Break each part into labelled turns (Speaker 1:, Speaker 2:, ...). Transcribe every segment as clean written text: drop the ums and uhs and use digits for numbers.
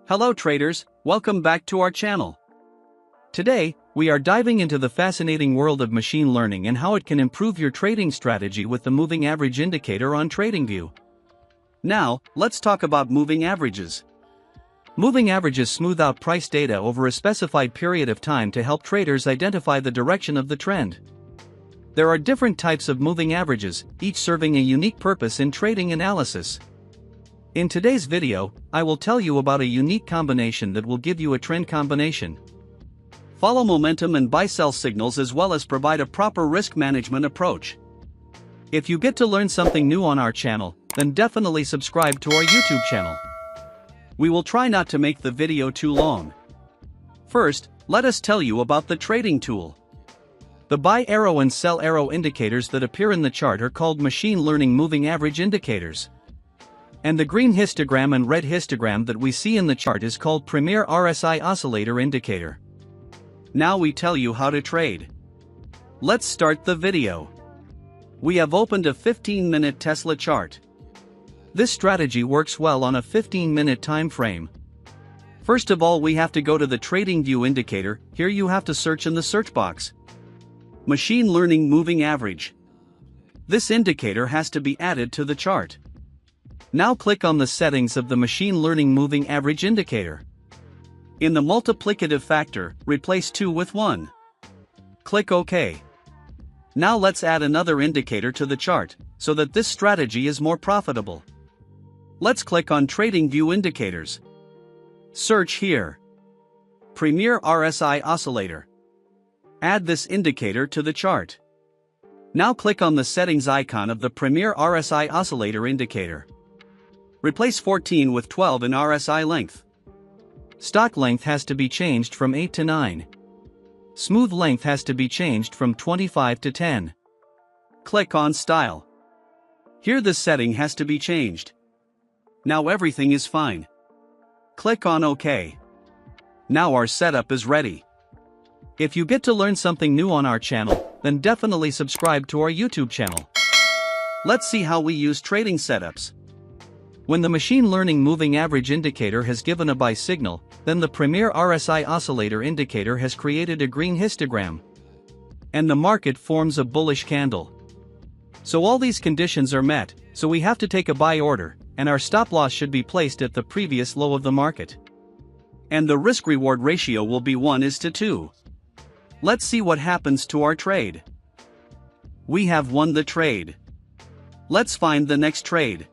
Speaker 1: Hello traders, welcome back to our channel. Today, we are diving into the fascinating world of machine learning and how it can improve your trading strategy with the moving average indicator on Tradingview. Now, let's talk about moving averages. Moving averages smooth out price data over a specified period of time to help traders identify the direction of the trend. There are different types of moving averages, each serving a unique purpose in trading analysis. In today's video, I will tell you about a unique combination that will give you a trend combination. Follow momentum and buy-sell signals as well as provide a proper risk management approach. If you get to learn something new on our channel, then definitely subscribe to our YouTube channel. We will try not to make the video too long. First, let us tell you about the trading tool. The buy arrow and sell arrow indicators that appear in the chart are called machine learning moving average indicators. And the green histogram and red histogram that we see in the chart is called Premier RSI Oscillator Indicator. Now we tell you how to trade. Let's start the video. We have opened a 15-minute Tesla chart. This strategy works well on a 15-minute time frame. First of all, we have to go to the Tradingview indicator. Here you have to search in the search box. Machine learning moving average. This indicator has to be added to the chart. Now click on the settings of the machine learning moving average indicator. In the multiplicative factor, replace 2 with 1. Click OK. Now let's add another indicator to the chart, so that this strategy is more profitable. Let's click on Tradingview indicators. Search here. Premier RSI Oscillator. Add this indicator to the chart. Now click on the settings icon of the Premier RSI Oscillator indicator. Replace 14 with 12 in RSI length. Stock length has to be changed from 8 to 9. Smooth length has to be changed from 25 to 10. Click on Style. Here the setting has to be changed. Now everything is fine. Click on OK. Now our setup is ready. If you get to learn something new on our channel, then definitely subscribe to our YouTube channel. Let's see how we use trading setups. When the machine learning moving average indicator has given a buy signal, then the Premier RSI Oscillator indicator has created a green histogram. And the market forms a bullish candle. So all these conditions are met, so we have to take a buy order, and our stop loss should be placed at the previous low of the market. And the risk-reward ratio will be 1:2. Let's see what happens to our trade. We have won the trade. Let's find the next trade.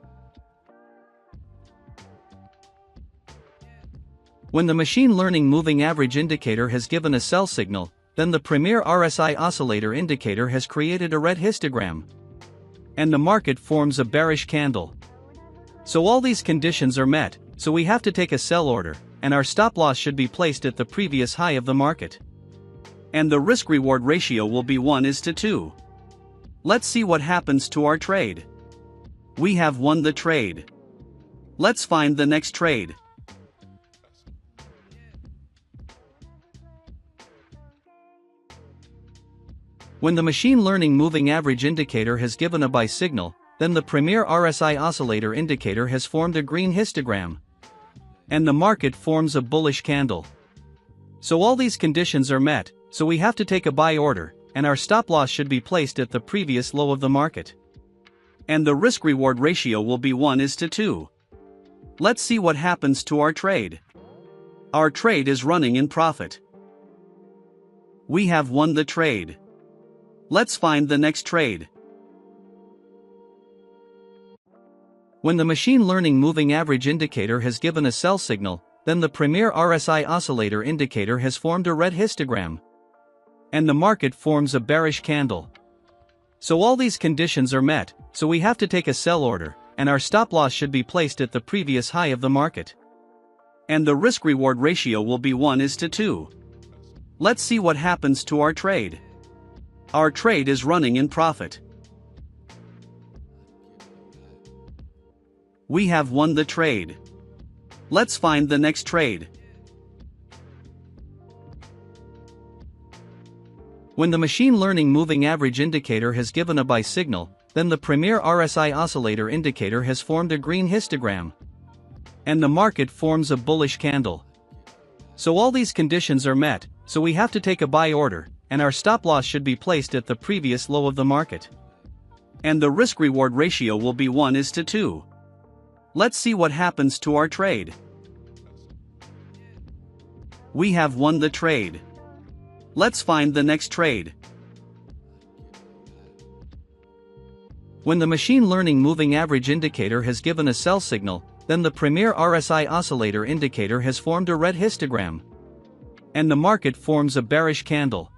Speaker 1: When the machine learning moving average indicator has given a sell signal, then the Premier RSI Oscillator indicator has created a red histogram. And the market forms a bearish candle. So all these conditions are met, so we have to take a sell order, and our stop loss should be placed at the previous high of the market. And the risk-reward ratio will be 1:2. Let's see what happens to our trade. We have won the trade. Let's find the next trade. When the machine learning moving average indicator has given a buy signal, then the Premier RSI Oscillator indicator has formed a green histogram. And the market forms a bullish candle. So all these conditions are met, so we have to take a buy order, and our stop loss should be placed at the previous low of the market. And the risk-reward ratio will be 1:2. Let's see what happens to our trade. Our trade is running in profit. We have won the trade. Let's find the next trade. When the machine learning moving average indicator has given a sell signal, then the Premier RSI Oscillator indicator has formed a red histogram. And the market forms a bearish candle. So all these conditions are met, so we have to take a sell order, and our stop loss should be placed at the previous high of the market. And the risk-reward ratio will be 1:2. Let's see what happens to our trade. Our trade is running in profit. We have won the trade. Let's find the next trade. When the machine learning moving average indicator has given a buy signal, then the Premier RSI Oscillator indicator has formed a green histogram. and the market forms a bullish candle. So all these conditions are met, so we have to take a buy order, and our stop loss should be placed at the previous low of the market. And the risk-reward ratio will be 1:2. Let's see what happens to our trade. We have won the trade. Let's find the next trade. When the machine learning moving average indicator has given a sell signal, then the premier RSI oscillator indicator has formed a red histogram. And the market forms a bearish candle.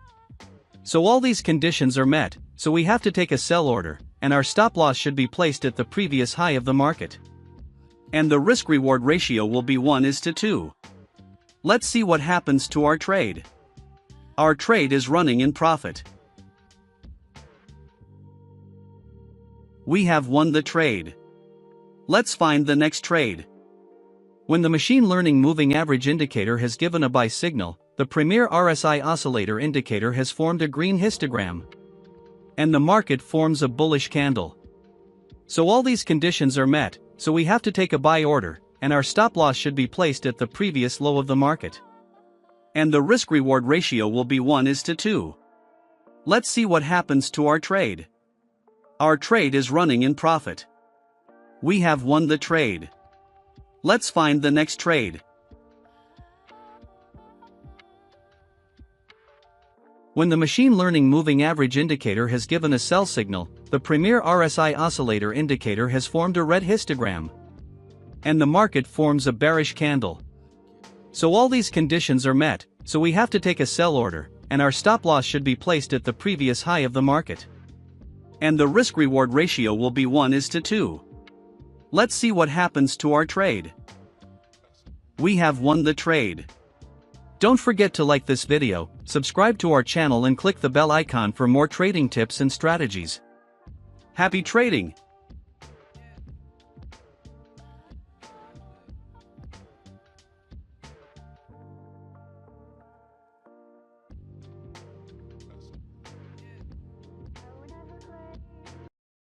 Speaker 1: So all these conditions are met, so we have to take a sell order, and our stop loss should be placed at the previous high of the market. And the risk-reward ratio will be 1:2. Let's see what happens to our trade. Our trade is running in profit. We have won the trade. Let's find the next trade. When the machine learning moving average indicator has given a buy signal, the premier RSI oscillator indicator has formed a green histogram. And the market forms a bullish candle. So all these conditions are met, so we have to take a buy order, and our stop loss should be placed at the previous low of the market. And the risk-reward ratio will be 1:2. Let's see what happens to our trade. Our trade is running in profit. We have won the trade. Let's find the next trade. When the machine learning moving average indicator has given a sell signal, the premier RSI oscillator indicator has formed a red histogram. And the market forms a bearish candle. So all these conditions are met, so we have to take a sell order, and our stop loss should be placed at the previous high of the market. And the risk-reward ratio will be 1:2. Let's see what happens to our trade. We have won the trade. Don't forget to like this video, subscribe to our channel and click the bell icon for more trading tips and strategies. Happy trading!